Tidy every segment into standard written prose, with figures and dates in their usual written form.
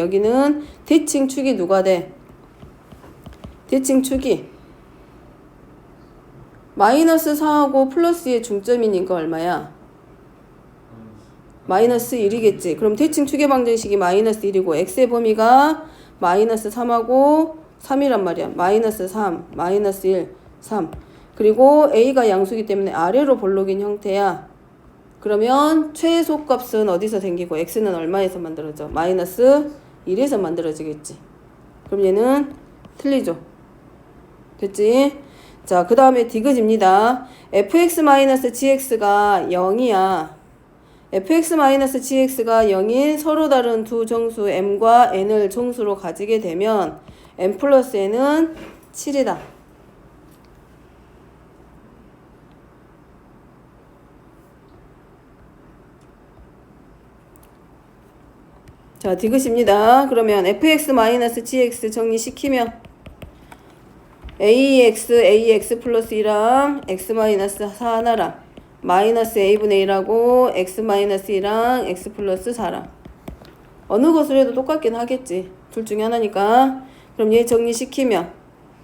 여기는 대칭축이 누가 돼? 대칭축이 마이너스 4하고 플러스의 중점이니까 얼마야? 마이너스 1이겠지. 그럼 대칭축의 방정식이 마이너스 1이고 x의 범위가 마이너스 3하고 3이란 말이야. 마이너스 3, 마이너스 1, 3. 그리고 a가 양수기 때문에 아래로 볼록인 형태야. 그러면 최소값은 어디서 생기고 x는 얼마에서 만들어져? 마이너스 1에서 만들어지겠지. 그럼 얘는 틀리죠. 됐지? 자, 그 다음에 디귿입니다. fx-gx가 0이야. fx-gx가 0인 서로 다른 두 정수 m과 n을 정수로 가지게 되면 m 플러스 n은 7이다. 자, 디귿입니다. 그러면 fx-gx 정리시키면 ax 플러스 1랑 x-4 하나랑 마이너스 a분의 1하고 x-1랑 x 플러스 4랑 어느 것을 해도 똑같긴 하겠지. 둘 중에 하나니까. 그럼 얘 정리시키면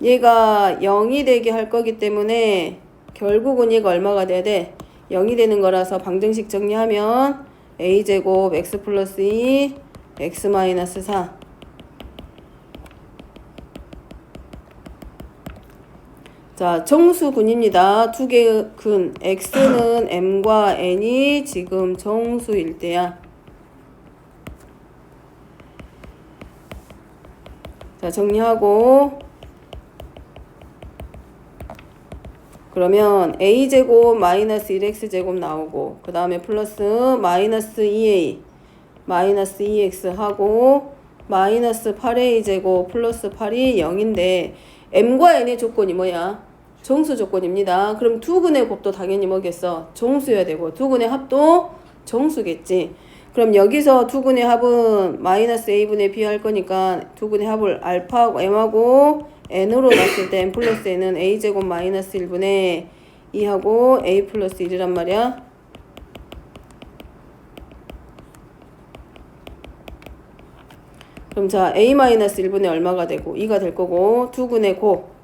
얘가 0이 되게 할 거기 때문에 결국은 얘가 얼마가 돼야 돼? 0이 되는 거라서 방정식 정리하면 a제곱 x 플러스 2 x 마이너스 4 자, 정수군입니다. 두 개의 근 x는 m과 n이 지금 정수일 때야. 자, 정리하고 그러면 a제곱 마이너스 1x제곱 나오고 그 다음에 플러스 마이너스 2a 마이너스 2x 하고 마이너스 8a제곱 플러스 8이 0인데 m과 n의 조건이 뭐야? 정수 조건입니다. 그럼 두 근의 곱도 당연히 뭐겠어? 정수여야 되고 두 근의 합도 정수겠지. 그럼 여기서 두 근의 합은 마이너스 a분의 b 할 거니까 두 근의 합을 알파하고 m하고 n으로 놨을 때 n 플러스 n은 a제곱 마이너스 1분의 2하고 a 플러스 1이란 말이야. 그럼 자 a 마이너스 1분의 얼마가 되고 2가 될 거고 두 근의 곱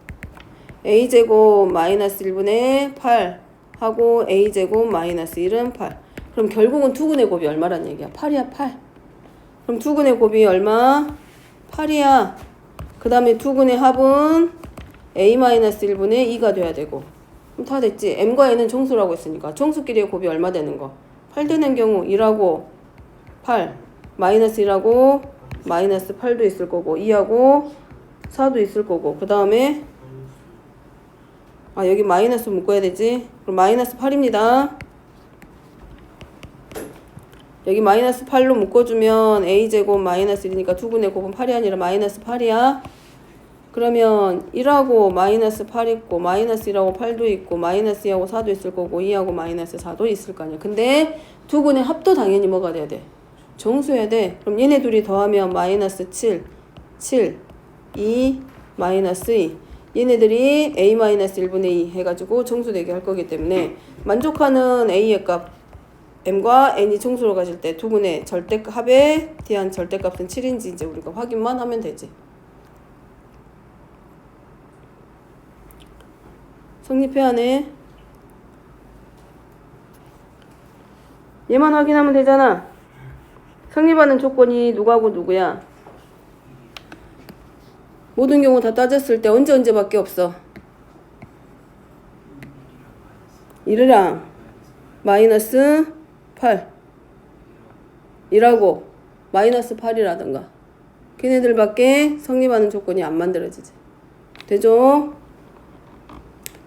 a제곱 마이너스 1분의 8 하고 a제곱 마이너스 1은 8. 그럼 결국은 두 근의 곱이 얼마란 얘기야? 8이야 8. 그럼 두 근의 곱이 얼마? 8이야. 그 다음에 두 근의 합은 a 마이너스 1분의 2가 돼야 되고 그럼 다 됐지. m과 n은 정수라고 했으니까 정수끼리의 곱이 얼마 되는 거? 8 되는 경우 1하고 8 마이너스 1하고 마이너스 8도 있을 거고 2하고 4도 있을 거고 그 다음에 여기 마이너스 묶어야 되지. 그럼 마이너스 8입니다. 여기 마이너스 8로 묶어주면 a제곱 마이너스 1이니까 두 분의 곱은 8이 아니라 마이너스 8이야. 그러면 1하고 마이너스 8 있고 마이너스 1하고 8도 있고 마이너스 2하고 4도 있을 거고 2하고 마이너스 4도 있을 거 아니야. 근데 두 분의 합도 당연히 뭐가 돼야 돼? 정수해야 돼. 그럼 얘네 둘이 더하면 마이너스 7, 7, 2, 마이너스 2. 얘네들이 a-1분의 2 해가지고 정수되게 할 거기 때문에 만족하는 a의 값 m과 n이 정수로 가실 때 두 분의 합에 대한 절대값은 7인지 이제 우리가 확인만 하면 되지. 성립해야 하네. 얘만 확인하면 되잖아. 성립하는 조건이 누구하고 누구야? 모든 경우 다 따졌을 때 언제밖에 없어? 1이랑 마이너스 8 1하고 마이너스 8이라던가 걔네들밖에 성립하는 조건이 안 만들어지지. 되죠?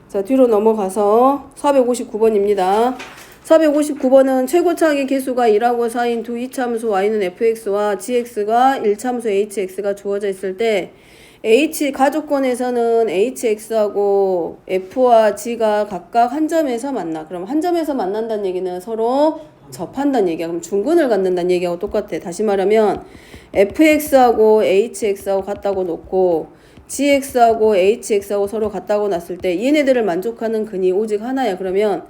자, 뒤로 넘어가서 459번입니다. 459번은 최고차항의 개수가 1하고 4인 두 이참수 y는 fx와 gx가 1참수 hx가 주어져 있을 때 h 가족권에서는 hx하고 f와 g가 각각 한 점에서 만나. 그럼 한 점에서 만난다는 얘기는 서로 접한다는 얘기야. 그럼 중근을 갖는다는 얘기하고 똑같아. 다시 말하면 fx하고 hx하고 같다고 놓고 gx하고 hx하고 서로 같다고 놨을 때 얘네들을 만족하는 근이 오직 하나야. 그러면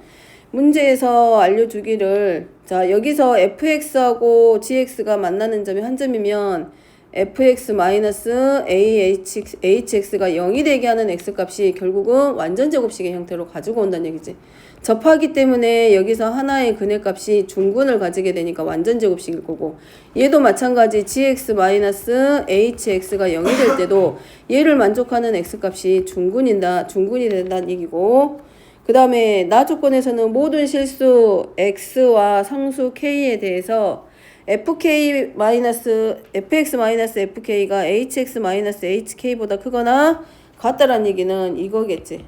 문제에서 알려주기를 자 여기서 fx하고 gx가 만나는 점이 한 점이면 fx 마이너스 hx가 0이 되게 하는 x값이 결국은 완전 제곱식의 형태로 가지고 온다는 얘기지. 접하기 때문에 여기서 하나의 근해값이 중근을 가지게 되니까 완전 제곱식일 거고, 얘도 마찬가지 gx 마이너스 hx가 0이 될 때도 얘를 만족하는 x값이 중근이 된다는 얘기고, 그 다음에 나 조건에서는 모든 실수 x와 상수 k에 대해서 fx 마이너스 fk가 hx 마이너스 hk보다 크거나 같다라는 얘기는 이거겠지.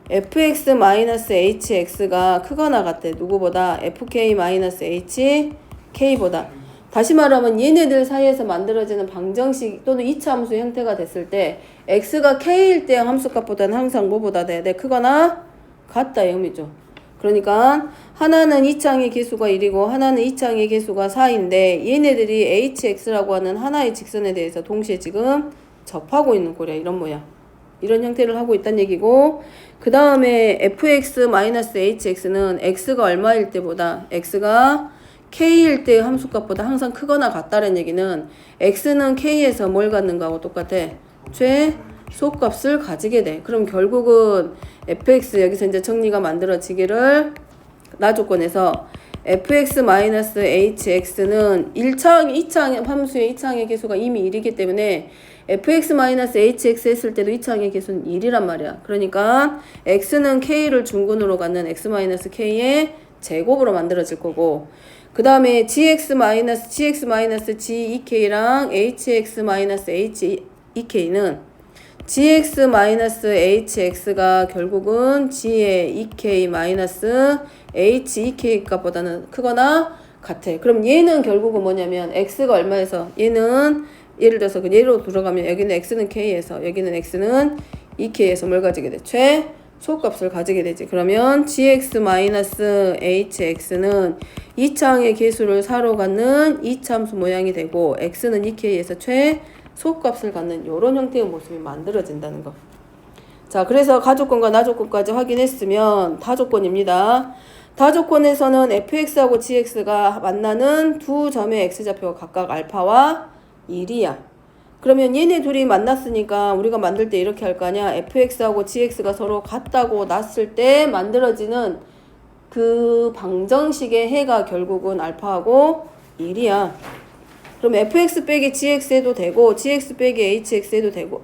fx 마이너스 hx가 크거나 같대. 누구보다? fk 마이너스 hk보다. 다시 말하면 얘네들 사이에서 만들어지는 방정식 또는 이차 함수 형태가 됐을 때 x가 k일 때 함수값보다는 항상 뭐보다 돼야 돼? 크거나 같다 이 의미죠. 그러니까 하나는 이차항의 계수가 1이고 하나는 이차항의 계수가 4인데 얘네들이 hx라고 하는 하나의 직선에 대해서 동시에 지금 접하고 있는 꼴이야. 이런 모양. 이런 형태를 하고 있다는 얘기고, 그 다음에 fx-hx는 x가 얼마일 때보다 x가 k일 때 함수값보다 항상 크거나 같다는 얘기는 x는 k에서 뭘 갖는가 하고 똑같아. 최소값을 가지게 돼. 그럼 결국은 fx 여기서 이제 정리가 만들어지기를 나 조건에서 fx-hx는 1차항, 2차항 함수의 2차항의 계수가 이미 1이기 때문에 fx-hx 했을 때도 2차항의 계수는 1이란 말이야. 그러니까 x는 k를 중근으로 갖는 x-k의 제곱으로 만들어질 거고, 그 다음에 gx-g2k랑 hx-h2k는 gx-hx가 결국은 g의 2k-h2k 값보다는 크거나 같아. 그럼 얘는 결국은 뭐냐면 x가 얼마에서 얘는 예를 들어서 그 예로 들어가면 여기는 x는 k에서 여기는 x는 2k에서 뭘 가지게 돼? 최소값을 가지게 되지. 그러면 gx-hx는 2차항의 계수를 4로 갖는 2차함수 모양이 되고 x는 2k에서 최소값을 갖는 이런 형태의 모습이 만들어진다는 거. 자, 그래서 가조건과 나조건까지 확인했으면 다조건입니다. 다조건에서는 fx하고 gx가 만나는 두 점의 x좌표가 각각 알파와 1이야. 그러면 얘네 둘이 만났으니까 우리가 만들 때 이렇게 할 거 아니야. fx하고 gx가 서로 같다고 놨을 때 만들어지는 그 방정식의 해가 결국은 알파하고 1이야. 그럼 fx 빼기 gx 해도 되고 gx 빼기 hx 해도 되고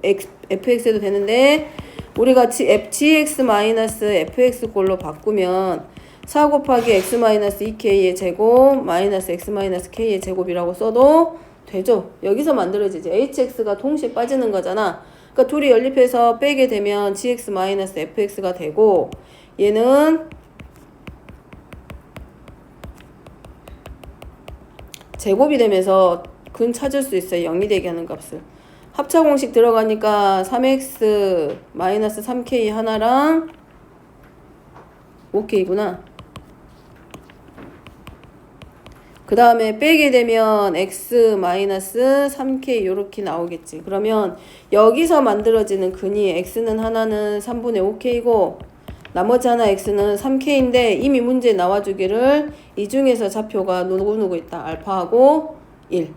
fx 해도 되는데 우리가 gx 마이너스 fx 꼴로 바꾸면 4 곱하기 x-2k의 제곱 마이너스 x-k의 제곱이라고 써도 되죠. 여기서 만들어지지. hx가 동시에 빠지는 거잖아. 그러니까 둘이 연립해서 빼게 되면 gx-fx가 되고 얘는 제곱이 되면서 근 찾을 수 있어요. 0이 되게 하는 값을. 합차 공식 들어가니까 3x-3k 하나랑 5k구나. 그 다음에 빼게 되면 x-3k 요렇게 나오겠지. 그러면 여기서 만들어지는 근이 x는 하나는 3분의 5k이고 나머지 하나 x는 3k인데 이미 문제에 나와주기를 이 중에서 좌표가 누구 있다. 알파하고 1.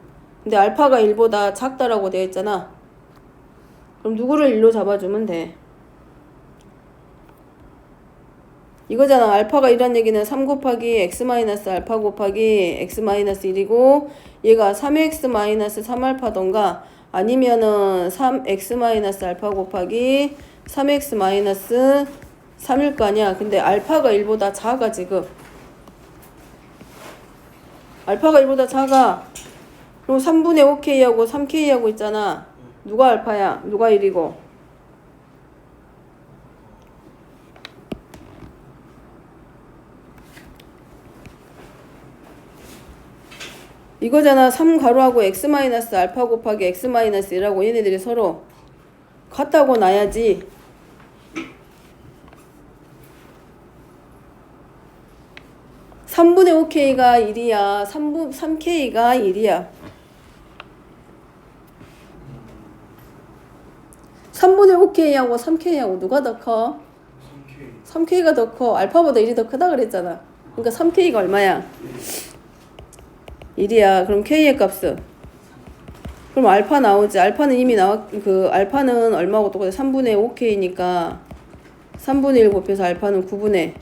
근데 알파가 1보다 작다라고 되어 있잖아. 그럼 누구를 1로 잡아주면 돼. 이거잖아. 알파가 1란 얘기는 3 곱하기 x-알파 곱하기 x-1이고 얘가 3x-3알파던가 아니면은 3x-알파 곱하기 3x-3일 거 아니야. 근데 알파가 1보다 작아 지금. 알파가 1보다 작아. 그리고 3분의 5k하고 3k하고 있잖아. 누가 알파야? 누가 1이고? 이거잖아. 3 가로하고 x-알파 곱하기 x-1하고 얘네들이 서로 같다고 놔야지. (3분의 5k가 1이야) 3k가 1이야. 3분의 5k하고 3k하고 누가 더 커? 3k가 더 커. 알파보다 1이 더 크다 그랬잖아. 그러니까 3k가 얼마야? 1이야. 그럼 k의 값은 그럼 알파 나오지. 알파는 이미 알파는 얼마고 똑같아? 3분의 5K니까 3분의 1 곱해서 알파는 9분의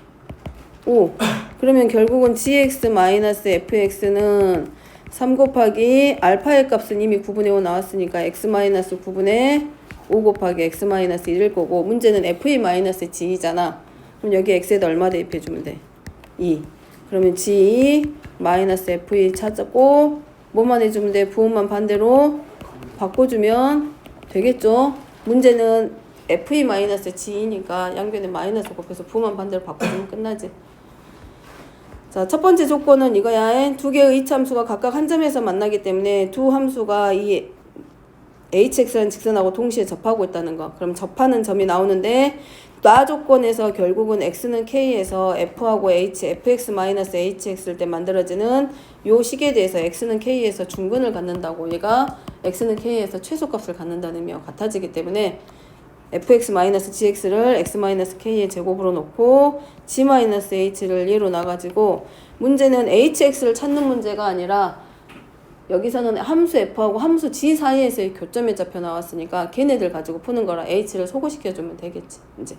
5. 그러면 결국은 gx-fx는 3 곱하기 알파의 값은 이미 9분의 5 나왔으니까 x-9분의 5 곱하기 x-1일 거고, 문제는 f(-g이잖아. 그럼 여기 x에다 얼마 대입해주면 돼? 2. 그러면 g-f() 찾았고, 뭐만 해주면 돼? 부호만 반대로 바꿔주면 되겠죠? 문제는 f(-g이니까 양변에 마이너스 곱해서 부호만 반대로 바꿔주면 끝나지. 자, 첫 번째 조건은 이거야. 두 개의 이차함수가 각각 한 점에서 만나기 때문에 두 함수가 이 hx라는 직선하고 동시에 접하고 있다는 거. 그럼 접하는 점이 나오는데, 나 조건에서 결국은 x는 k에서 f하고 h, fx-hx일 때 만들어지는 요 식에 대해서 x는 k에서 중근을 갖는다고, 얘가 x는 k에서 최소값을 갖는다는 의미와 같아지기 때문에 fx-gx를 x-k의 제곱으로 놓고 g-h를 얘로 놔가지고, 문제는 hx를 찾는 문제가 아니라 여기서는 함수 f하고 함수 g 사이에서의 교점에 잡혀 나왔으니까 걔네들 가지고 푸는 거라 h를 소거시켜주면 되겠지. 이제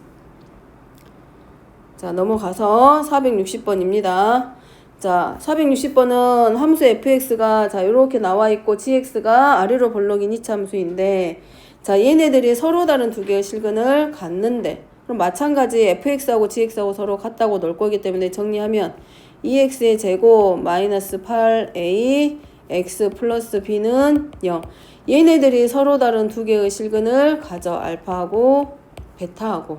자, 넘어가서 460번입니다. 자, 460번은 함수 fx가 자 이렇게 나와 있고 gx가 아래로 벌럭인 이차함수인데, 자, 얘네들이 서로 다른 두 개의 실근을 갖는데, 그럼 마찬가지 fx하고 gx하고 서로 같다고 놓을 거기 때문에 정리하면 2x의 제곱 마이너스 8a x 플러스 b는 0. 얘네들이 서로 다른 두 개의 실근을 가져. 알파하고 베타하고.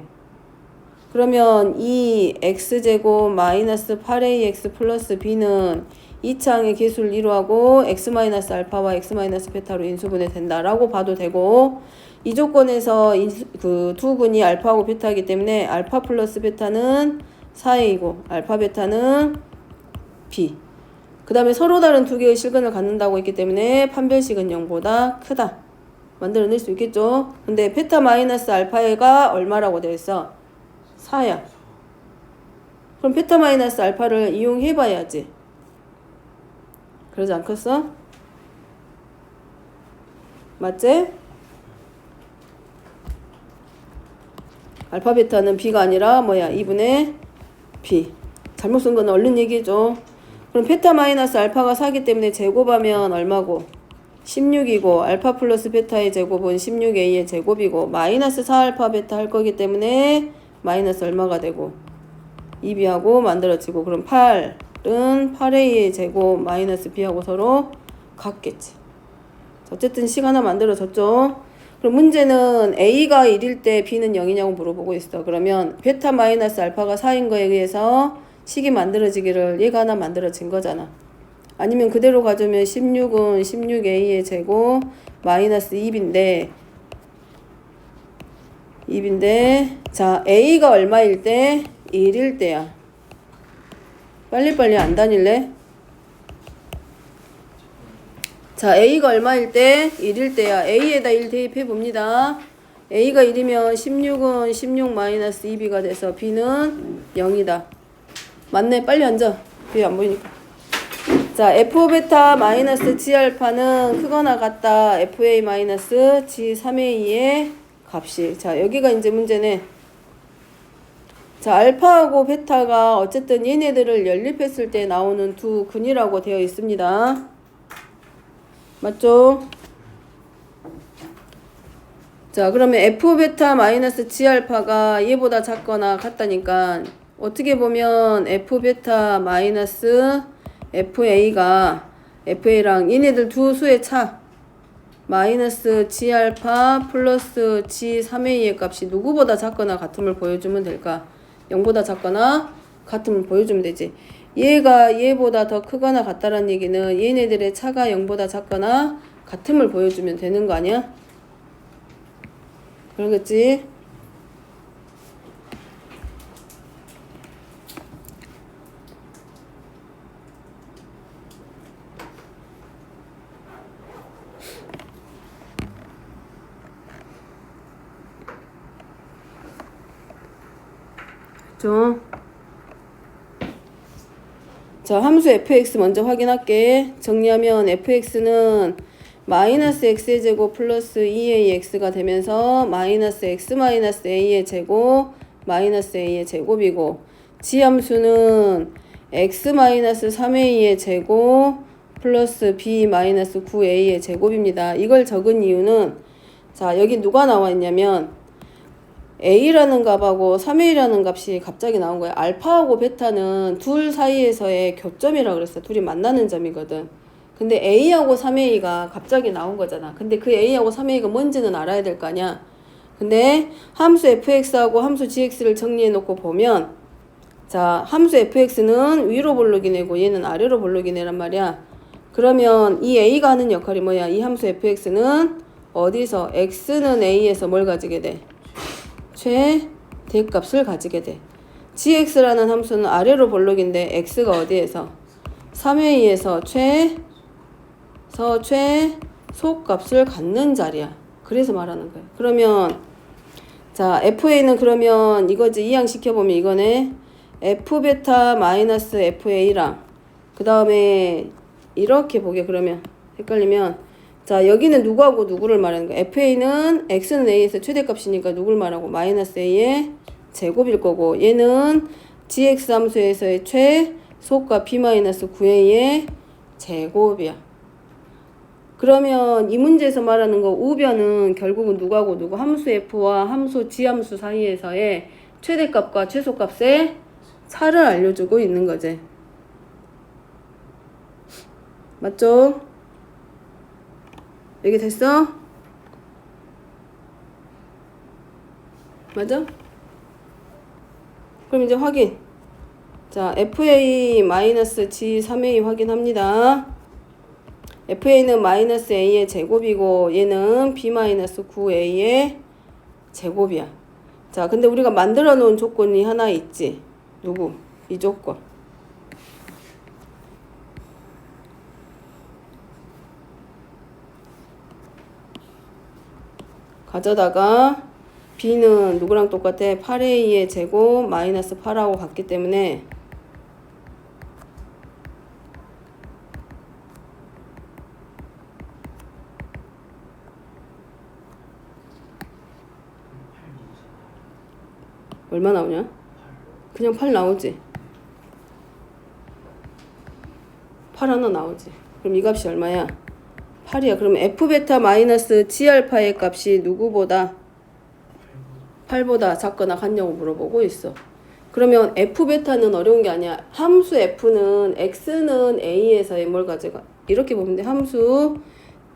그러면 이 x제곱 마이너스 8ax 플러스 b는 2차항의 계수를 이루하고 x-알파와 x-베타로 인수분해 된다라고 봐도 되고, 이 조건에서 그 두 근이 알파하고 베타이기 때문에 알파 플러스 베타는 4a이고 알파 베타는 b. 그 다음에 서로 다른 두 개의 실근을 갖는다고 했기 때문에 판별식은 0보다 크다. 만들어낼 수 있겠죠? 근데 베타 마이너스 알파가 얼마라고 되어 있어? 4야. 그럼 베타 마이너스 알파를 이용해봐야지. 그러지 않겠어? 맞지? 알파 베타는 b가 아니라 뭐야? 2분의 b. 잘못 쓴 건 얼른 얘기해줘. 그럼 베타 마이너스 알파가 4기 때문에 제곱하면 얼마고? 16이고 알파 플러스 베타의 제곱은 16a의 제곱이고 마이너스 4알파 베타 할 거기 때문에 마이너스 얼마가 되고 2b하고 만들어지고, 그럼 8은 8a의 제곱 마이너스 b하고 서로 같겠지. 어쨌든 식 하나 만들어졌죠. 그럼 문제는 a가 1일 때 b는 0이냐고 물어보고 있어. 그러면 베타 마이너스 알파가 4인 거에 의해서 식이 만들어지기를 얘가 하나 만들어진 거잖아. 아니면 그대로 가져오면 16은 16a의 제곱 마이너스 2b인데 자, a가 얼마일 때? 1일 때야. 빨리빨리 안 다닐래? 자, a가 얼마일 때? 1일 때야. a에다 1 대입해 봅니다. a가 1이면 16은 16 마이너스 2b가 돼서 b는 0이다. 맞네. 빨리 앉아. 뒤에 안 보이니까. 자, f 베타 마이너스 g 알파는 크거나 같다. fa 마이너스 g 3a의 값이. 자, 여기가 이제 문제네. 자, 알파하고 베타가 어쨌든 얘네들을 연립했을 때 나오는 두 근이라고 되어 있습니다. 맞죠? 자, 그러면 f 베타 마이너스 g 알파가 얘보다 작거나 같다니까 어떻게 보면 f 베타 마이너스 fa가 fa랑 얘네들 두 수의 차 마이너스 g 알파 플러스 g 3a의 값이 누구보다 작거나 같음을 보여주면 될까? 0보다 작거나 같음을 보여주면 되지. 얘가 얘보다 더 크거나 같다는 얘기는 얘네들의 차가 0보다 작거나 같음을 보여주면 되는 거 아니야? 그러겠지? 그렇죠? 자, 함수 fx 먼저 확인할게. 정리하면 fx는 마이너스 x의 제곱 플러스 2ax가 되면서 마이너스 x 마이너스 a의 제곱 마이너스 a의 제곱이고 지함수는 x 마이너스 3a의 제곱 플러스 b 마이너스 9a의 제곱입니다. 이걸 적은 이유는 자 여기 누가 나와 있냐면 a라는 값하고 3a라는 값이 갑자기 나온 거야. 알파하고 베타는 둘 사이에서의 교점이라고 그랬어. 둘이 만나는 점이거든. 근데 a하고 3a가 갑자기 나온 거잖아. 근데 그 a하고 3a가 뭔지는 알아야 될 거 아니야. 근데 함수 fx하고 함수 gx를 정리해 놓고 보면 자 함수 fx는 위로 볼록이 내고 얘는 아래로 볼록이 내란 말이야. 그러면 이 a가 하는 역할이 뭐야? 이 함수 fx는 어디서 x는 a에서 뭘 가지게 돼? 최대값을 가지게 돼. gx라는 함수는 아래로 볼록인데 x가 어디에서? 3a에서 최소값을 갖는 자리야. 그래서 말하는 거야. 그러면 자 fa는 그러면 이거지 이항시켜보면 이거네. f베타 마이너스 fa랑 그 다음에 이렇게 보게 그러면 헷갈리면 자 여기는 누구하고 누구를 말하는 거야. fa는 x는 a에서 최대값이니까 누굴 말하고 마이너스 a의 제곱일 거고 얘는 gx 함수에서의 최소값 b 마이너스 9a의 제곱이야. 그러면 이 문제에서 말하는 거 우변은 결국은 누구하고 누구 함수 f와 함수 g함수 사이에서의 최대값과 최소값의 차를 알려주고 있는 거지. 맞죠? 여기 됐어? 맞아? 그럼 이제 확인. 자, fa-g3a 확인합니다. fa는 마이너스 a의 제곱이고 얘는 b-9a의 제곱이야. 자, 근데 우리가 만들어 놓은 조건이 하나 있지. 누구? 이 조건. 가져다가 b는 누구랑 똑같아? 8a의 제곱 마이너스 8하고 같기 때문에 얼마 나오냐? 그냥 8 나오지. 8 하나 나오지. 그럼 이 값이 얼마야? 8이야. 그럼 f베타 마이너스 g알파의 값이 누구보다? 8보다 작거나 같냐고 물어보고 있어. 그러면 f베타는 어려운 게 아니야. 함수 f는 x는 a에서의 뭘 가져가? 이렇게 보면 돼. 함수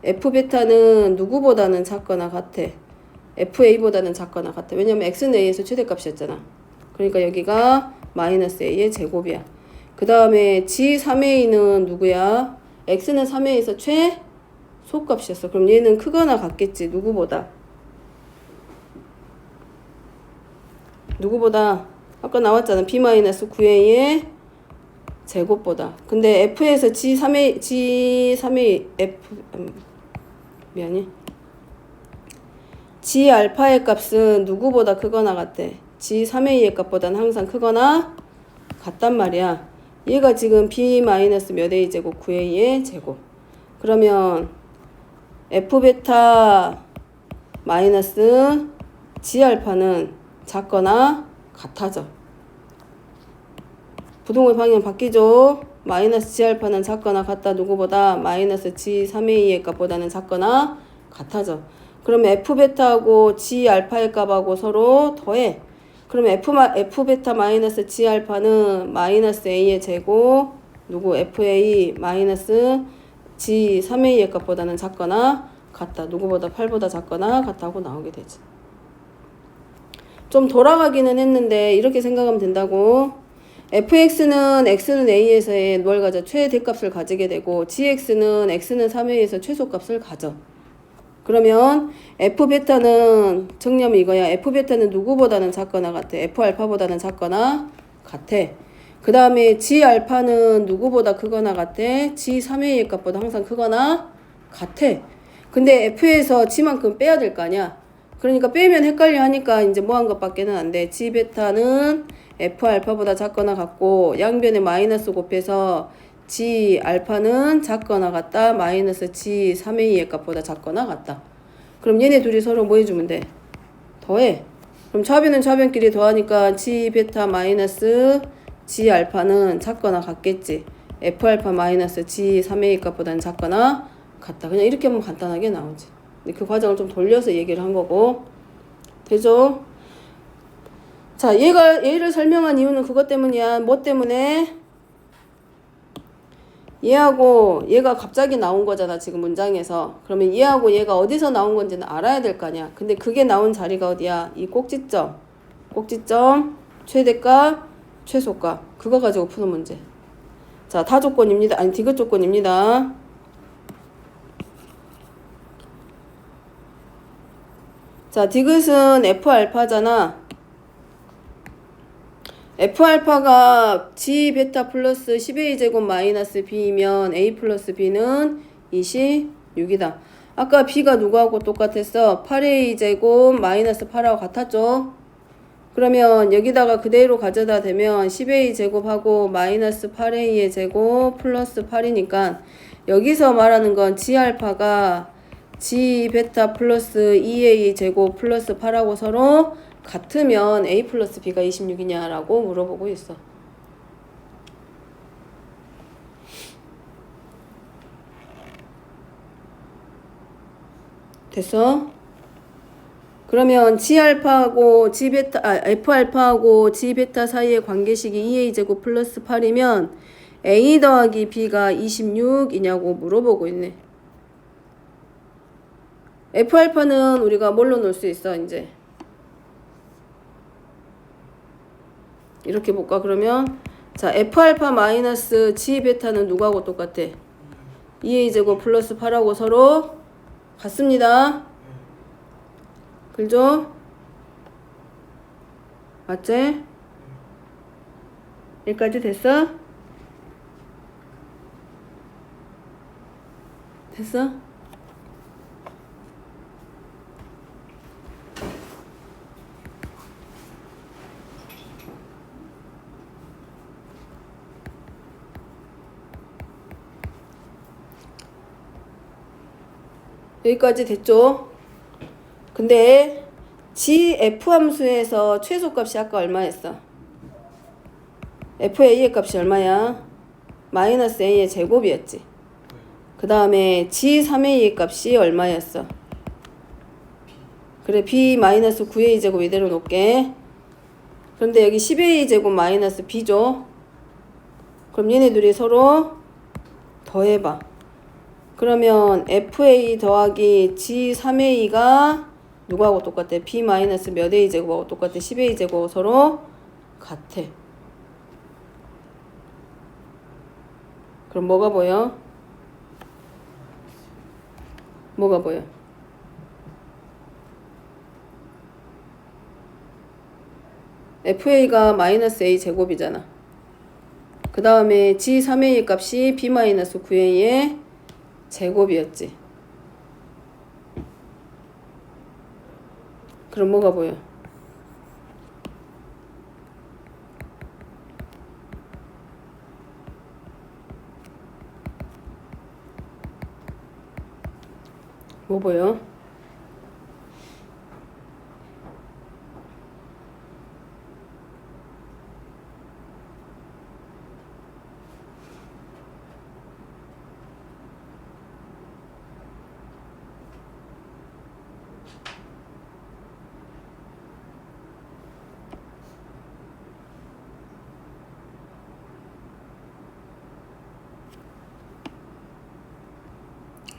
f베타는 누구보다는 작거나 같아. fa보다는 작거나 같아. 왜냐면 x는 a에서 최대값이었잖아. 그러니까 여기가 마이너스 a의 제곱이야. 그 다음에 g3a는 누구야? x는 3a에서 최소값이었어. 그럼 얘는 크거나 같겠지. 누구보다? 누구보다? 아까 나왔잖아. b-9a의 제곱보다. 근데 f에서 g3a f 미안해. g 알파의 값은 누구보다 크거나 같대. g3a의 값보다는 항상 크거나 같단 말이야. 얘가 지금 b 마이너스 몇 a 제곱 9a의 제곱. 그러면 f베타 마이너스 g 알파는 작거나 같아져. 부동의 방향 바뀌죠. 마이너스 g 알파는 작거나 같다. 누구보다? 마이너스 g3a의 값보다는 작거나 같아져. 그러면 f베타하고 g 알파의 값하고 서로 더해. 그러면 f베타 마이너스 g 알파는 마이너스 a의 제곱 누구 fa 마이너스 g 3a의 값보다는 작거나 같다. 누구보다 8보다 작거나 같다고 나오게 되지. 좀 돌아가기는 했는데 이렇게 생각하면 된다고. fx는 x는 a에서의 뭘 가져? 최대값을 가지게 되고 gx는 x는 3a에서 최소값을 가져. 그러면 f베타는 정리하면 이거야. f베타는 누구보다는 작거나 같아. f알파보다는 작거나 같아. 그 다음에 g알파는 누구보다 크거나 같아. g3a의 값보다 항상 크거나 같아. 근데 f에서 g만큼 빼야 될 거 아니야. 그러니까 빼면 헷갈려 하니까 이제 뭐 한 것밖에는 안 돼. g베타는 f알파보다 작거나 같고 양변에 마이너스 곱해서 G 알파는 작거나 같다. 마이너스 G 3A의 값보다 작거나 같다. 그럼 얘네 둘이 서로 뭐 해주면 돼? 더해. 그럼 좌변은 좌변끼리 더하니까 G 베타 마이너스 G 알파는 작거나 같겠지. F 알파 마이너스 G 3A 값보다는 작거나 같다. 그냥 이렇게 하면 간단하게 나오지. 근데 그 과정을 좀 돌려서 얘기를 한 거고. 되죠? 자, 얘를 설명한 이유는 그것 때문이야. 뭐 때문에? 얘하고 얘가 갑자기 나온 거잖아, 지금 문장에서. 그러면 얘하고 얘가 어디서 나온 건지는 알아야 될 거 아니야. 근데 그게 나온 자리가 어디야? 이 꼭지점. 꼭지점, 최대값, 최소값. 그거 가지고 푸는 문제. 자, 다 조건입니다. 아니, 디귿 조건입니다. 자, 디귿은 F 알파잖아. F알파가 G 베타 플러스 10A 제곱 마이너스 B이면 A 플러스 B는 26이다. 아까 B가 누구하고 똑같았어? 8A 제곱 마이너스 8하고 같았죠? 그러면 여기다가 그대로 가져다 대면 10A 제곱하고 마이너스 8A의 제곱 플러스 8이니까 여기서 말하는 건 G 알파가 G 베타 플러스 2A 제곱 플러스 8하고 서로 같으면 A 플러스 B가 26이냐라고 물어보고 있어. 됐어? 그러면 G알파하고 F알파하고 G베타 사이의 관계식이 2A 제곱 플러스 8이면 A 더하기 B가 26이냐고 물어보고 있네. F알파는 우리가 뭘로 놓을 수 있어, 이제? 이렇게 볼까? 그러면 자, F알파 마이너스 G베타는 누구하고 똑같아? 2A 제곱 플러스 8하고 서로 같습니다. 그죠? 맞지? 여기까지 됐어? 됐어? 여기까지 됐죠? 근데 GF 함수에서 최소값이 아까 얼마였어? FA의 값이 얼마야? 마이너스 A의 제곱이었지. 그 다음에 G3A의 값이 얼마였어? 그래, B 마이너스 9A 제곱 이대로 놓을게. 그런데 여기 10A 제곱 마이너스 B죠? 그럼 얘네 둘이 서로 더해봐. 그러면 FA 더하기 G3A가 누구하고 똑같아? B 마이너스 몇 A 제곱하고 똑같아? 10A 제곱하고 서로 같아. 그럼 뭐가 보여? 뭐가 보여? FA가 마이너스 A 제곱이잖아. 그 다음에 G3A 값이 B 마이너스 9A의 제곱이었지. 그럼 뭐가 보여? 뭐 보여?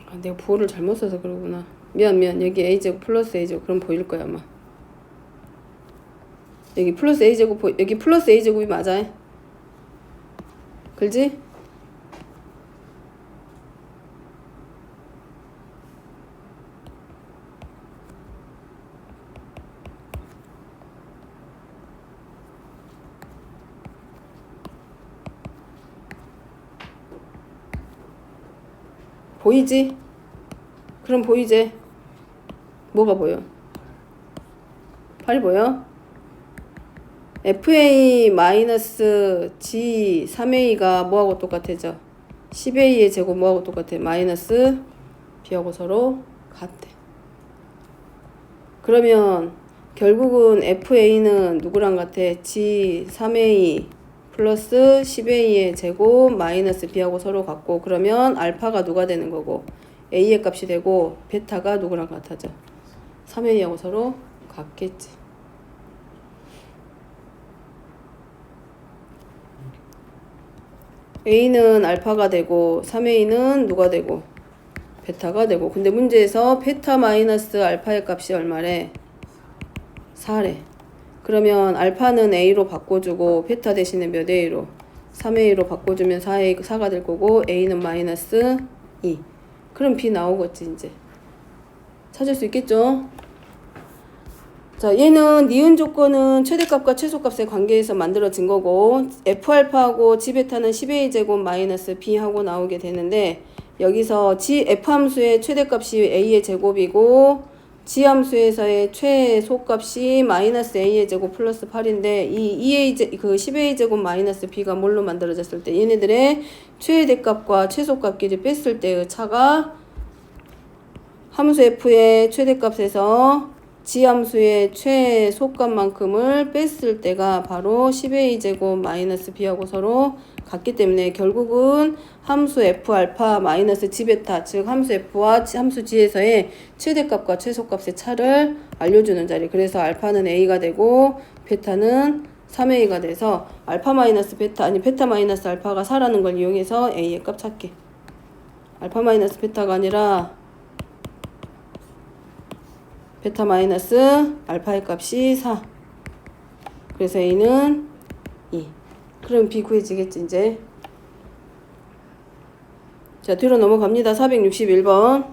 아, 내가 부호를 잘못 써서 그러구나. 미안. 여기 A제곱 플러스 A제곱 그럼 보일 거야 아마. 여기 플러스 A제곱 여기 플러스 A제곱이 맞아. 그지? 보이지? 그럼 보이지? 뭐가 보여? 8이 보여? FA 마이너스 G 3A가 뭐하고 똑같아져? 10a의 제곱 뭐하고 똑같아? 마이너스 b하고 서로 같대. 그러면 결국은 fa는 누구랑 같아? g 3a 플러스 10a의 제곱 마이너스 b하고 서로 같고, 그러면 알파가 누가 되는 거고 a의 값이 되고 베타가 누구랑 같아져? 3a하고 서로 같겠지. a는 알파가 되고 3a는 누가 되고 베타가 되고, 근데 문제에서 베타 마이너스 알파의 값이 얼마래? 4래. 그러면 알파는 a로 바꿔주고 베타 대신에 몇 a로? 3a로 바꿔주면 4가 될 거고, a는 마이너스 2. 그럼 b 나오겠지. 이제 찾을 수 있겠죠? 자, 얘는 니은 조건은 최대값과 최소값의 관계에서 만들어진 거고, F알파하고 G베타는 10A 제곱 마이너스 B하고 나오게 되는데, 여기서 F 함수의 최대값이 A의 제곱이고, G 함수에서의 최소값이 마이너스 A의 제곱 플러스 8인데, 이 10A 제곱 마이너스 B가 뭘로 만들어졌을 때, 얘네들의 최대값과 최소값끼리 뺐을 때의 차가 함수 F의 최대값에서 G함수의 최소값만큼을 뺐을 때가 바로 10a 제곱 마이너스 b하고 서로 같기 때문에 결국은 함수 f알파 마이너스 g베타, 즉 함수 f와 함수 g에서의 최대값과 최소값의 차를 알려주는 자리. 그래서 알파는 a가 되고 베타는 3a가 돼서 알파 마이너스 베타, 아니 베타 마이너스 알파가 4라는 걸 이용해서 a의 값 찾기. 알파 마이너스 베타가 아니라 베타 마이너스 알파의 값이 4. 그래서 a는 2. 그럼 b 구해지겠지 이제. 자, 뒤로 넘어갑니다. 461번.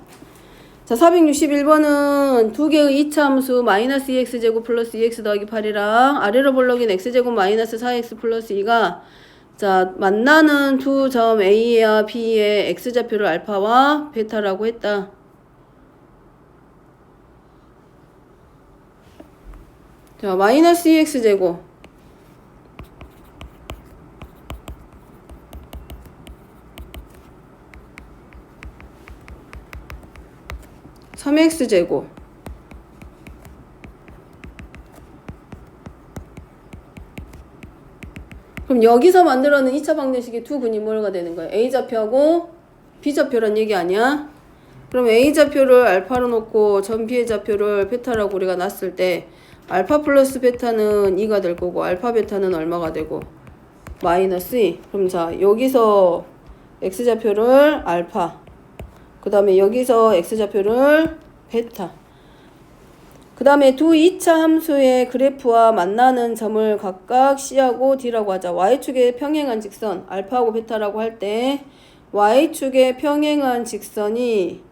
자, 461번은 두 개의 2차 함수 마이너스 2x제곱 플러스 2x 더하기 8이랑 아래로 볼록인 x제곱 마이너스 4x 플러스 2가 자, 만나는 두 점 a와 b의 x좌표를 알파와 베타라고 했다. 자, 마이너스 2x제곱 3x제곱 그럼 여기서 만들어낸 2차 방정식의 두 근이 뭐가 되는 거야? a좌표하고 b좌표란 얘기 아니야? 그럼 a좌표를 알파로 놓고 점 b의 좌표를 베타라고 우리가 놨을 때 알파 플러스 베타는 2가 될 거고 알파 베타는 얼마가 되고 마이너스 2. 그럼 자, 여기서 x좌표를 알파, 그 다음에 여기서 x좌표를 베타, 그 다음에 두 2차 함수의 그래프와 만나는 점을 각각 C하고 D라고 하자. Y축의 평행한 직선 알파하고 베타라고 할 때 Y축의 평행한 직선이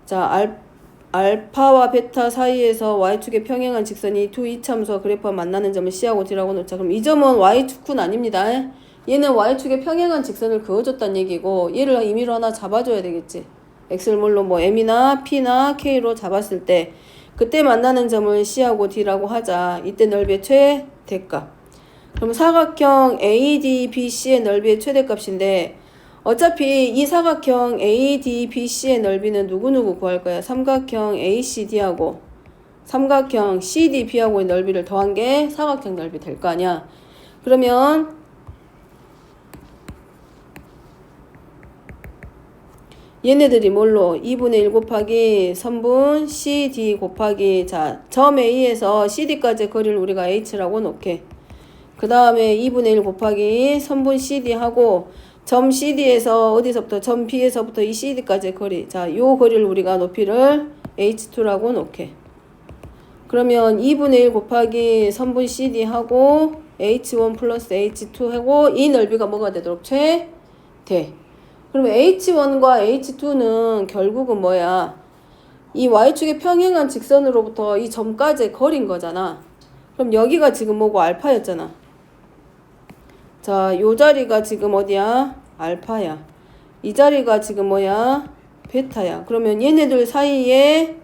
자, 알파와 베타 사이에서 Y축의 평행한 직선이 두 2차 함수와 그래프와 만나는 점을 C하고 D라고 놓자. 그럼 이 점은 Y축은 아닙니다. 얘는 Y축의 평행한 직선을 그어줬다는 얘기고, 얘를 임의로 하나 잡아줘야 되겠지. X를 뭘로 뭐 M이나 P나 K로 잡았을 때 그때 만나는 점을 C하고 D라고 하자. 이때 넓이의 최대값. 그럼 사각형 ADBC의 넓이의 최대값인데 어차피 이 사각형 ADBC의 넓이는 누구누구 구할 거야? 삼각형 ACD하고 삼각형 CDB하고의 넓이를 더한 게 사각형 넓이 될 거 아니야. 그러면 얘네들이 뭘로? 2분의 1 곱하기 선분 CD 곱하기 자, 점 A에서 CD까지의 거리를 우리가 H라고 놓게. 그 다음에 2분의 1 곱하기 선분 CD 하고 점 CD에서 어디서부터? 점 B에서부터 이 CD까지의 거리. 자, 요 거리를 우리가 높이를 H2라고 놓게. 그러면 2분의 1 곱하기 선분 CD 하고 H1 플러스 H2 하고 이 넓이가 뭐가 되도록 최대. 그러면 H1과 H2는 결국은 뭐야? 이 Y축의 평행한 직선으로부터 이 점까지의 거리인 거잖아. 그럼 여기가 지금 뭐고? 알파였잖아. 자, 요 자리가 지금 어디야? 알파야. 이 자리가 지금 뭐야? 베타야. 그러면 얘네들 사이에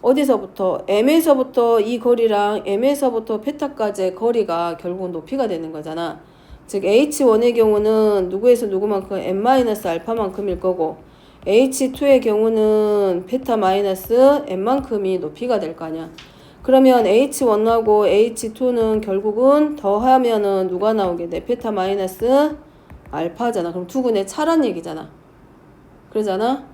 어디서부터? M에서부터 이 거리랑 M에서부터 베타까지의 거리가 결국은 높이가 되는 거잖아. 즉 H1의 경우는 누구에서 누구만큼 n-알파만큼일 거고 H2의 경우는 베타-n만큼이 높이가 될 거 아니야. 그러면 H1하고 H2는 결국은 더하면은 누가 나오게 돼? 베타-알파잖아. 그럼 두근의 차란 얘기잖아. 그러잖아.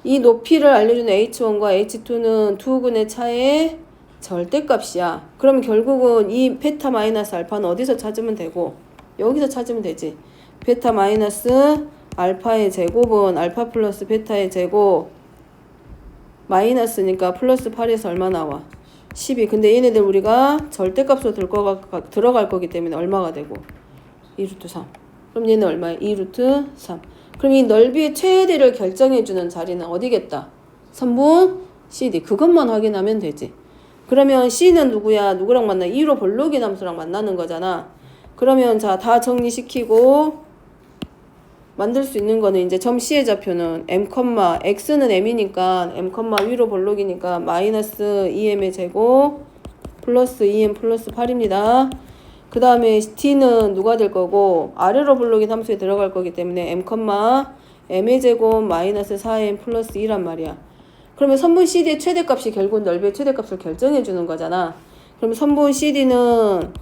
이 높이를 알려주는 H1과 H2는 두근의 차의 절대값이야. 그럼 결국은 이 베타-알파는 어디서 찾으면 되고? 여기서 찾으면 되지. 베타-알파의 제곱은 알파 플러스 베타의 제곱 마이너스니까 플러스 8에서 얼마 나와? 12. 근데 얘네들 우리가 절대값으로 들어갈 거기 때문에 얼마가 되고? 2루트 3. 그럼 얘는 얼마야? 2루트 3. 그럼 이 넓이의 최대를 결정해주는 자리는 어디겠다? 선분 CD. 그것만 확인하면 되지. 그러면 C는 누구야? 누구랑 만나? 2로 볼록인 함수랑 만나는 거잖아. 그러면 자, 다 정리시키고 만들 수 있는 거는 이제 점 C의 좌표는 m, x는 m이니까 m, 위로 볼록이니까 마이너스 2m의 제곱 플러스 2m 플러스 8입니다. 그 다음에 t는 누가 될 거고 아래로 볼록인 함수에 들어갈 거기 때문에 m, m의 제곱 마이너스 4m 플러스 2란 말이야. 그러면 선분 CD의 최대값이 결국 넓이의 최대값을 결정해 주는 거잖아. 그럼 선분 CD는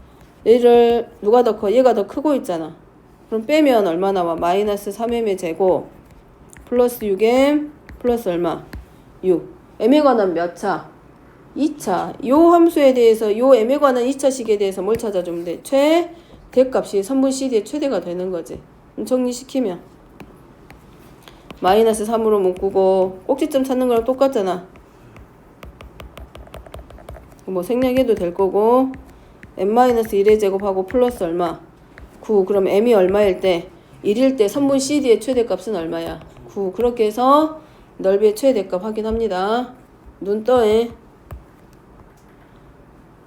얘를 누가 더 커? 얘가 더 크고 있잖아. 그럼 빼면 얼마 나와? 마이너스 3m의 제곱 플러스 6m 플러스 얼마? 6. m에 관한 몇 차? 2차. 요 함수에 대해서 요 m에 관한 2차식에 대해서 뭘 찾아주면 돼? 최대값이 선분 CD의 최대가 되는 거지. 그럼 정리시키면 마이너스 3으로 묶고 꼭지점 찾는 거랑 똑같잖아. 뭐 생략해도 될 거고 m-1의 제곱하고 플러스 얼마? 9. 그럼 m이 얼마일 때? 1일 때 선분 CD의 최대값은 얼마야? 9. 그렇게 해서 넓이의 최대값 확인합니다. 눈 떠.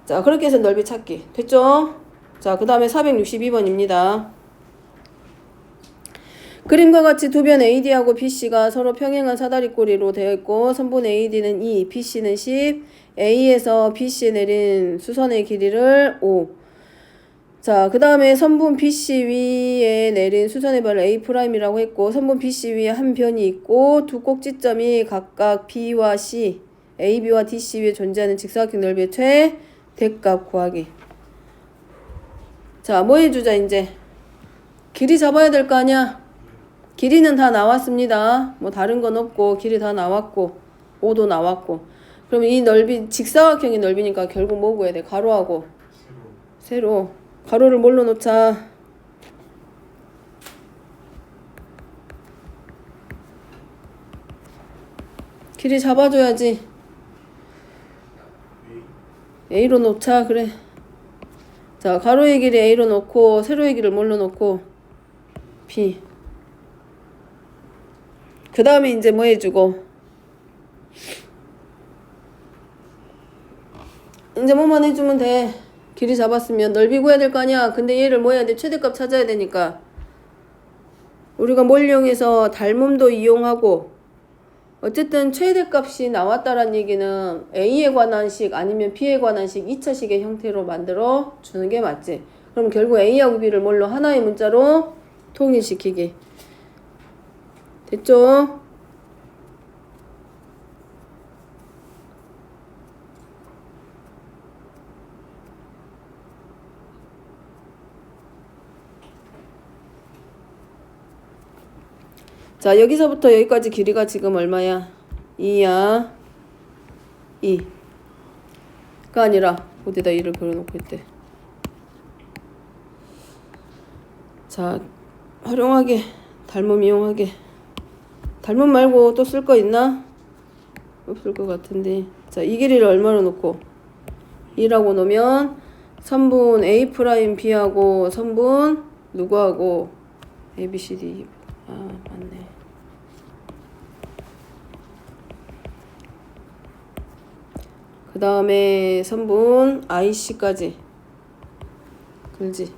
자, 그렇게 해서 넓이 찾기. 됐죠? 자, 그 다음에 462번입니다. 그림과 같이 두 변 AD하고 BC가 서로 평행한 사다리꼬리로 되어 있고 선분 AD는 2, BC는 10, A에서 BC에 내린 수선의 길이를 5. 자, 그 다음에 선분 BC 위에 내린 수선의 발을 A'이라고 했고 선분 BC 위에 한 변이 있고 두 꼭지점이 각각 B와 C, AB와 DC 위에 존재하는 직사각형 넓이의 최대값 구하기. 자, 뭐 해주자 이제? 길이 잡아야 될 거 아니야? 길이는 다 나왔습니다. 뭐 다른 건 없고 길이 다 나왔고 5도 나왔고 그러면 이 넓이 직사각형의 넓이니까 결국 뭐 구해야 돼? 가로하고 세로. 가로를 뭘로 놓자? 길이 잡아줘야지. A로 놓자. 그래. 자, 가로의 길이 A로 놓고 세로의 길을 뭘로 놓고 B. 그 다음에 이제 뭐 해주고 이제 뭐만 해주면 돼. 길이 잡았으면 넓이 구해야 될 거 아니야. 근데 얘를 뭐 해야 돼? 최대값 찾아야 되니까 우리가 뭘 이용해서 닮음도 이용하고 어쨌든 최대값이 나왔다란 얘기는 A에 관한 식 아니면 B에 관한 식 2차식의 형태로 만들어 주는 게 맞지. 그럼 결국 A하고 B를 뭘로? 하나의 문자로 통일시키기. 됐죠? 자, 여기서부터 여기까지 길이가 지금 얼마야? 2야. 2가 아니라 어디다 2를 그려놓고 있대. 자, 활용하게. 닮음 이용하게. 닮음 말고 또 쓸 거 있나? 없을 것 같은데. 자, 이 길이를 얼마로 놓고 2라고 놓으면 선분 A'B하고 선분 누구하고 A, B, C, D. 아, 맞네. 그 다음에 선분 IC까지 그렇지.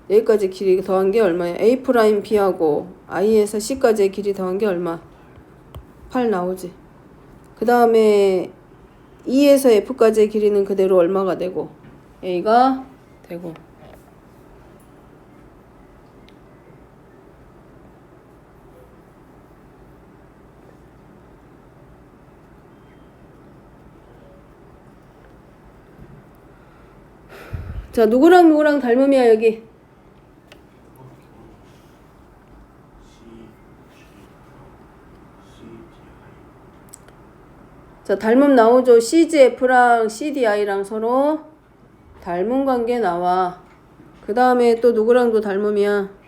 여기까지 길이 더한 게 얼마야? A'B하고 I에서 C까지의 길이 더한 게 얼마? 8 나오지. 그 다음에 E에서 F까지의 길이는 그대로 얼마가 되고 A가 되고 자, 누구랑 누구랑 닮음이야, 여기? 자, 닮음 나오죠? CGF랑 CDI랑 서로 닮은 관계 나와. 그 다음에 또 누구랑도 닮음이야?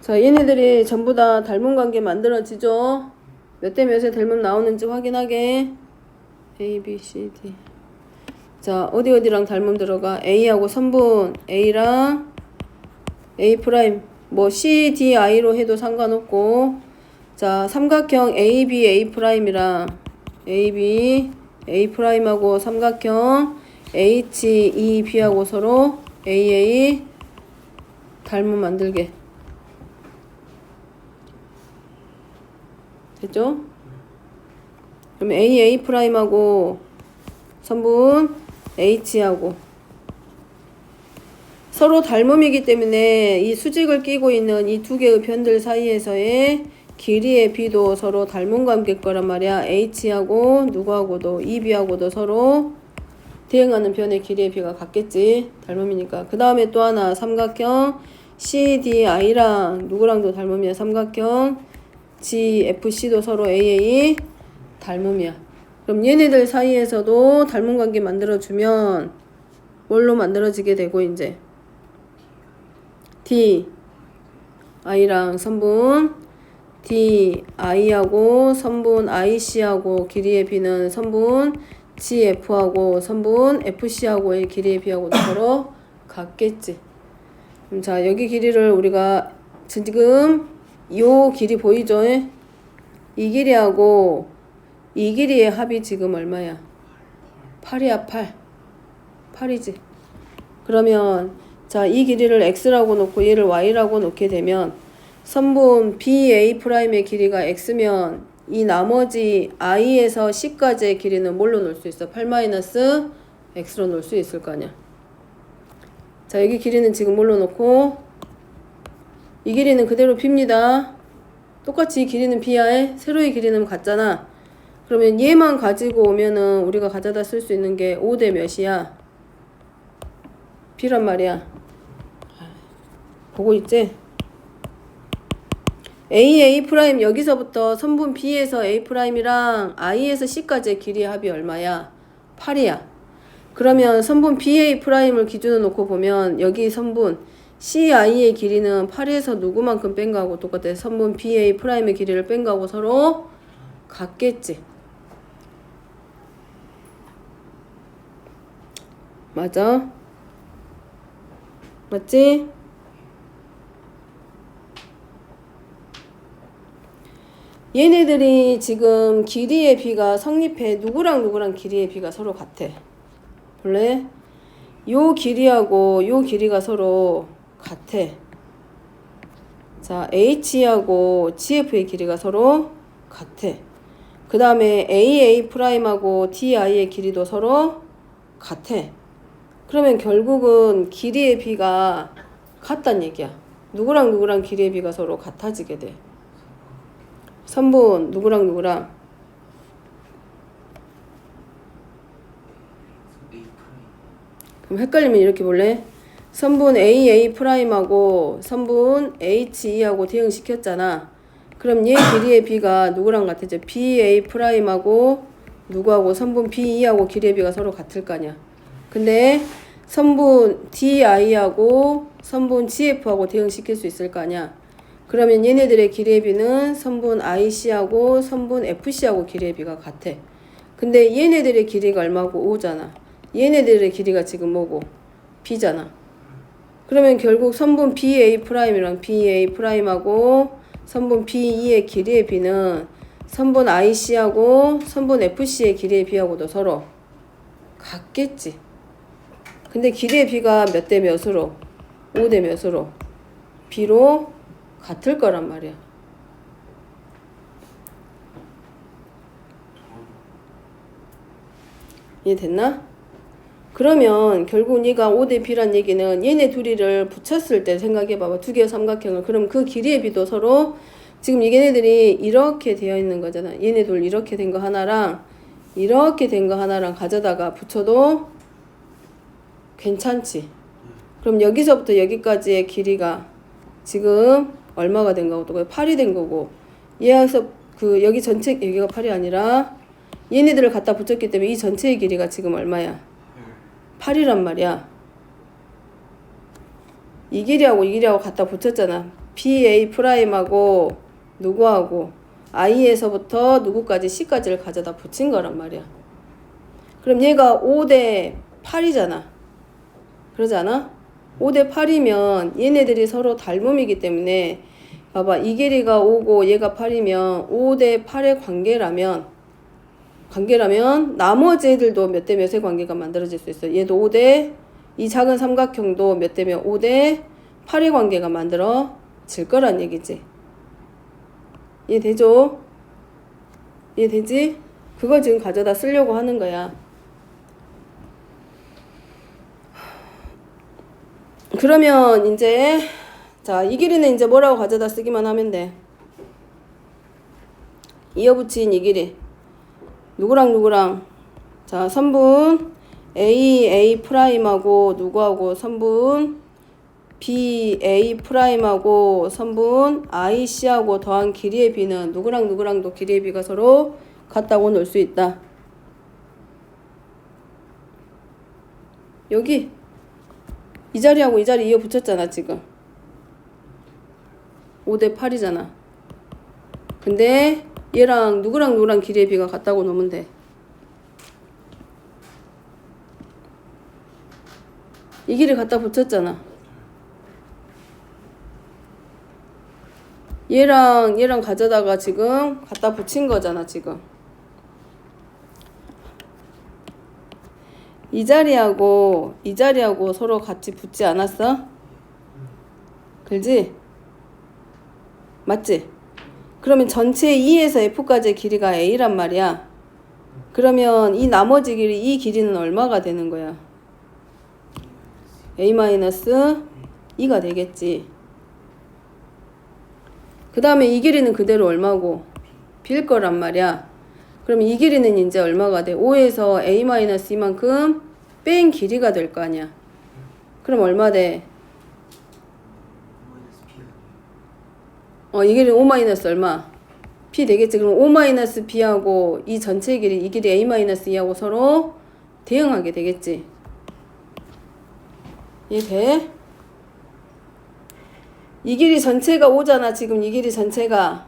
자, 얘네들이 전부 다 닮은 관계 만들어지죠? 몇 대 몇에 닮음 나오는지 확인하게. A, B, C, D. 자, 어디랑 닮음 들어가? A하고 선분 A랑 A 프라임 뭐 C, D, I로 해도 상관없고. 자, 삼각형 A, B, A 프라임이랑 A, B, A 프라임하고 삼각형 H, E, B하고 서로 A, A 닮음 만들게. 됐죠? 그럼 A, A 프라임하고 선분 H하고 서로 닮음이기 때문에 이 수직을 끼고 있는 이 두 개의 편들 사이에서의 길이의 B도 서로 닮은 관계일 거란 말이야. H하고 누구하고도 EB하고도 서로 대응하는 변의 길이의 B가 같겠지. 닮음이니까. 그 다음에 또 하나 삼각형 CDI랑 누구랑도 닮음이야. 삼각형 GFC도 서로 AA 닮음이야. 그럼 얘네들 사이에서도 닮은 관계 만들어주면 뭘로 만들어지게 되고 이제 D, I랑 선분 D, I하고 선분 IC하고 길이의 B는 선분 GF하고 선분 FC하고의 길이의 B하고도 서로 같겠지. 그럼 자, 여기 길이를 우리가 지금 요 길이 보이죠? 이 길이하고 이 길이의 합이 지금 얼마야? 8이야, 8. 8이지. 그러면 자, 이 길이를 x라고 놓고 얘를 y라고 놓게 되면 선분 BA'의 길이가 x면 이 나머지 i에서 c까지의 길이는 뭘로 놓을 수 있어? 8-x로 놓을 수 있을 거 아니야. 자, 여기 길이는 지금 뭘로 놓고 이 길이는 그대로 b입니다. 똑같이 이 길이는 b야. 세로의 길이는 같잖아. 그러면 얘만 가지고 오면은 우리가 가져다 쓸 수 있는 게 5대 몇이야? b란 말이야. 보고 있지? A 프라임 여기서부터 선분 B에서 A 프라임이랑 I에서 C까지의 길이의 합이 얼마야? 8이야. 그러면 선분 BA 프라임을 기준으로 놓고 보면 여기 선분 CI의 길이는 8에서 누구만큼 뺀 거하고 똑같아. 선분 BA 프라임의 길이를 뺀 거하고 서로 같겠지. 맞아? 맞지? 얘네들이 지금 길이의 B가 성립해. 누구랑 길이의 B가 서로 같아. 볼래? 요 길이하고 요 길이가 서로 같아. 자, H하고 GF의 길이가 서로 같아. 그 다음에 AA 프라임하고 DI의 길이도 서로 같아. 그러면 결국은 길이의 B가 같단 얘기야. 누구랑 길이의 B가 서로 같아지게 돼. 선분 누구랑 그럼 헷갈리면 이렇게 볼래? 선분 AA 프라임하고 선분 HE하고 대응시켰잖아. 그럼 얘 길이의 B가 누구랑 같아져? BA 프라임하고 누구하고 선분 BE하고 길이의 B가 서로 같을 거 아니야. 근데 선분 DI하고 선분 GF하고 대응시킬 수 있을 거 아니야. 그러면 얘네들의 길이의 B는 선분 IC하고 선분 FC하고 길이의 B가 같아. 근데 얘네들의 길이가 얼마고? 5잖아. 얘네들의 길이가 지금 뭐고? B잖아. 그러면 결국 선분 BA 프라임이랑 BA 프라임하고 선분 BE의 길이의 B는 선분 IC하고 선분 FC의 길이의 B하고도 서로 같겠지. 근데 길이의 B가 몇 대 몇으로? 5대 몇으로? B로 같을 거란 말이야. 이해됐나? 그러면 결국 네가 5대 B란 얘기는 얘네 둘이를 붙였을 때 생각해봐봐. 두 개의 삼각형을. 그럼 그 길이의 비도 서로 지금 얘네들이 이렇게 되어 있는 거잖아. 얘네 둘 이렇게 된 거 하나랑 이렇게 된 거 하나랑 가져다가 붙여도 괜찮지. 그럼 여기서부터 여기까지의 길이가 지금 얼마가 된 거고 또 8이 된 거고 얘에서 그 여기 전체 여기가 8이 아니라 얘네들을 갖다 붙였기 때문에 이 전체의 길이가 지금 얼마야? 8이란 말이야. 이 길이하고 이 길이하고 갖다 붙였잖아. BA 프라임하고 누구하고 I에서부터 누구까지 C까지를 가져다 붙인 거란 말이야. 그럼 얘가 5대 8이잖아. 그러지 않아? 5대 8이면 얘네들이 서로 닮음이기 때문에 봐봐. 이 길이가 5고 얘가 8이면 5대 8의 관계라면 나머지 애들도 몇 대 몇의 관계가 만들어질 수 있어. 얘도 5대 이 작은 삼각형도 몇 대면 5대 8의 관계가 만들어질 거란 얘기지. 이해되죠? 이해되지? 그걸 지금 가져다 쓰려고 하는 거야. 그러면 이제 자, 이 길이는 이제 뭐라고 가져다 쓰기만 하면 돼. 이어붙인 이 길이 누구랑 자, 선분 A 프라임하고 누구하고 선분 B 프라임하고 선분 C하고 더한 길이의 B는 누구랑도 길이의 B가 서로 같다고 놓을 수 있다. 여기 이 자리하고 이 자리 이어 붙였잖아 지금. 5대 8이잖아. 근데 얘랑 누구랑 길이의 B가 같다고 놓으면 돼. 이 길이 갖다 붙였잖아. 얘랑 가져다가 지금 갖다 붙인 거잖아 지금. 이 자리하고 서로 같이 붙지 않았어? 그지? 맞지? 그러면 전체 E에서 F까지의 길이가 A란 말이야. 그러면 이 나머지 길이, 이 길이는 얼마가 되는 거야? A-2가 되겠지. 그 다음에 이 길이는 그대로 얼마고? B일 거란 말이야. 그럼 이 길이는 이제 얼마가 돼? 5에서 A-2만큼 뺀 길이가 될 거 아니야. 그럼 얼마 돼? 이 길이는 5 마이너스 얼마? P 되겠지. 그럼 5 마이너스 B하고 이 전체 길이, 이 길이 A-2하고 서로 대응하게 되겠지. 이해돼? 이 길이 전체가 5잖아. 지금 이 길이 전체가.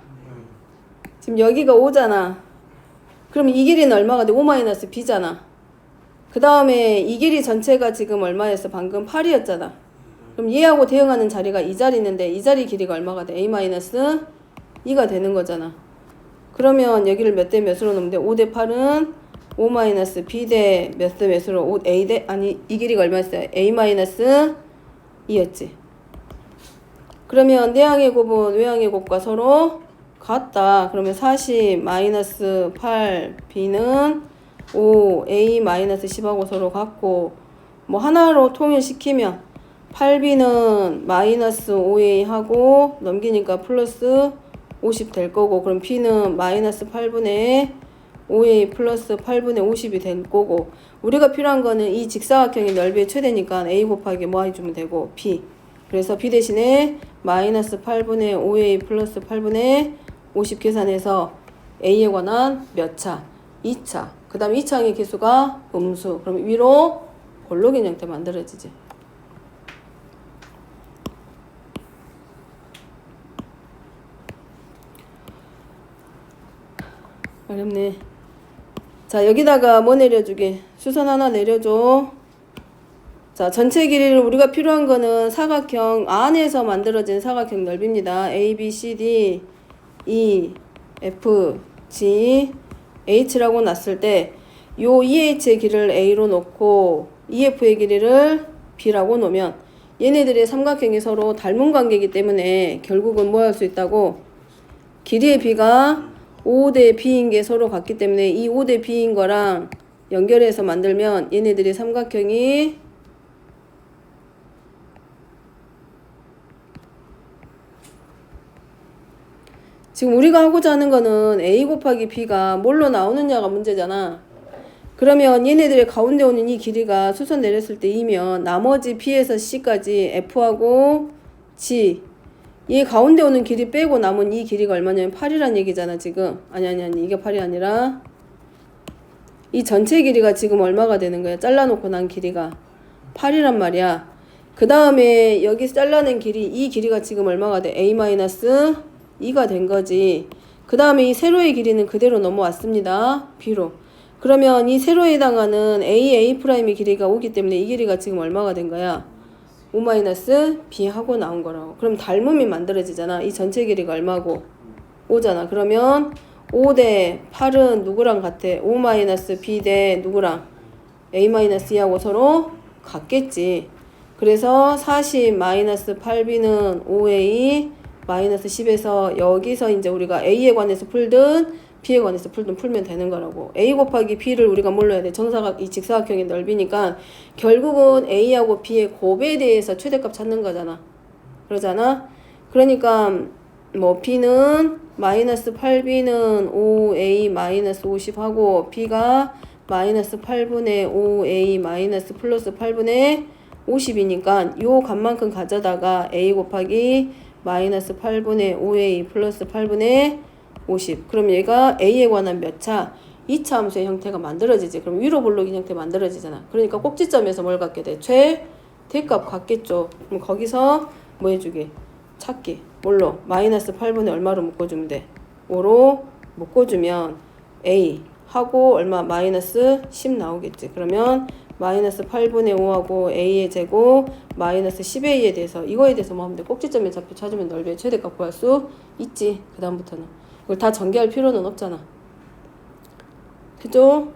지금 여기가 5잖아. 그럼 이 길이는 얼마가 돼? 5 마이너스 B잖아. 그 다음에 이 길이 전체가 지금 얼마였어? 방금 8이었잖아. 그럼 얘하고 대응하는 자리가 이 자리 있는데 이 자리 길이가 얼마가 돼? A-2가 되는 거잖아. 그러면 여기를 몇 대 몇으로 놓으면 돼? 5대 8은 5 마이너스 B 대 몇 대 몇으로 A 대 아니 이 길이가 얼마였어요? A-2였지. 그러면 내항의 곱은 외항의 곱과 서로 같다. 그러면 40 마이너스 8 B는 5 A 마이너스 10하고 서로 같고 뭐 하나로 통일시키면 8B는 마이너스 5A 하고 넘기니까 플러스 50 될 거고 그럼 B는 마이너스 8분의 5A 플러스 8분의 50이 될 거고 우리가 필요한 거는 이 직사각형의 넓이의 최대니까 A 곱하기 뭐 해주면 되고 B 그래서 B 대신에 마이너스 8분의 5A 플러스 8분의 50 계산해서 A에 관한 몇 차? 2차. 그 다음 2차항의 개수가 음수. 그럼 위로 볼록인 형태 만들어지지. 어렵네. 자, 여기다가 뭐 내려주게? 수선 하나 내려줘. 자, 전체 길이를 우리가 필요한 거는 사각형 안에서 만들어진 사각형 넓이입니다. A, B, C, D, E, F, G, H라고 놨을 때 요 EH의 길이를 A로 놓고 EF의 길이를 B라고 놓으면 얘네들의 삼각형이 서로 닮은 관계이기 때문에 결국은 뭐 할 수 있다고? 길이의 B가 5대 B인 게 서로 같기 때문에 이 5대 B인 거랑 연결해서 만들면 얘네들이 삼각형이 지금 우리가 하고자 하는 거는 A 곱하기 B가 뭘로 나오느냐가 문제잖아. 그러면 얘네들의 가운데 오는 이 길이가 수선 내렸을 때 2면 나머지 B에서 C까지 F하고 G 이 가운데 오는 길이 빼고 남은 이 길이가 얼마냐면 8이란 얘기잖아 지금. 아니 이게 8이 아니라 이 전체 길이가 지금 얼마가 되는 거야. 잘라놓고 난 길이가 8이란 말이야. 그 다음에 여기 잘라낸 길이 이 길이가 지금 얼마가 돼. A-2가 된 거지. 그 다음에 이 세로의 길이는 그대로 넘어왔습니다. B로. 그러면 이 세로에 해당하는 A''의 길이가 오기 때문에 이 길이가 지금 얼마가 된 거야? 5-B 하고 나온 거라고. 그럼 닮음이 만들어지잖아. 이 전체 길이가 얼마고? 5잖아. 그러면 5 대 8은 누구랑 같아? 5-B 대 누구랑? A-2하고 서로 같겠지. 그래서 40-8B는 5A-10에서 여기서 이제 우리가 A에 관해서 풀든 B에 관해서 풀면 되는 거라고. A 곱하기 B를 우리가 뭘로 해야 돼? 이 직사각형의 넓이니까 결국은 A하고 B의 곱에 대해서 최대값 찾는 거잖아. 그러잖아? 그러니까 뭐 B는 -8B는 5A-50 하고 B가 -8분의 5A- 플러스 8분의 50이니까 요 값만큼 가져다가 A 곱하기 -8분의 5A 플러스 8분의 50. 그럼 얘가 A에 관한 몇 차? 2차 함수의 형태가 만들어지지. 그럼 위로 볼록인 형태 만들어지잖아. 그러니까 꼭지점에서 뭘 갖게 돼? 최대값 갖겠죠. 그럼 거기서 뭐 해주게? 찾기. 뭘로? -8분의 얼마로 묶어주면 돼? 5로 묶어주면 A 하고 얼마? -10 나오겠지. 그러면 -8분의 5하고 A의 제곱 -10A에 대해서 이거에 대해서 뭐 하면 돼? 꼭지점의 좌표 찾으면 넓이의 최대값 구할 수 있지. 그 다음부터는. 이걸 다 전개할 필요는 없잖아. 그죠?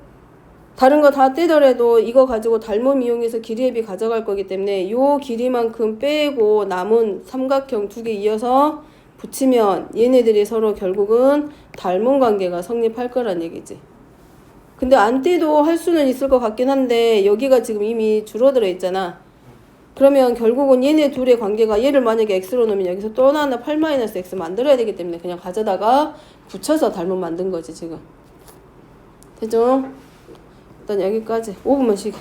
다른 거 다 떼더라도 이거 가지고 닮음 이용해서 길이의 비 가져갈 거기 때문에 요 길이만큼 빼고 남은 삼각형 2개 이어서 붙이면 얘네들이 서로 결국은 닮은 관계가 성립할 거란 얘기지. 근데 안 떼도 할 수는 있을 것 같긴 한데 여기가 지금 이미 줄어들어 있잖아. 그러면 결국은 얘네 둘의 관계가 얘를 만약에 x로 놓으면 여기서 또 하나 8-x 만들어야 되기 때문에 그냥 가져다가 붙여서 닮음 만든 거지 지금. 되죠? 일단 여기까지 5분만 쉬게.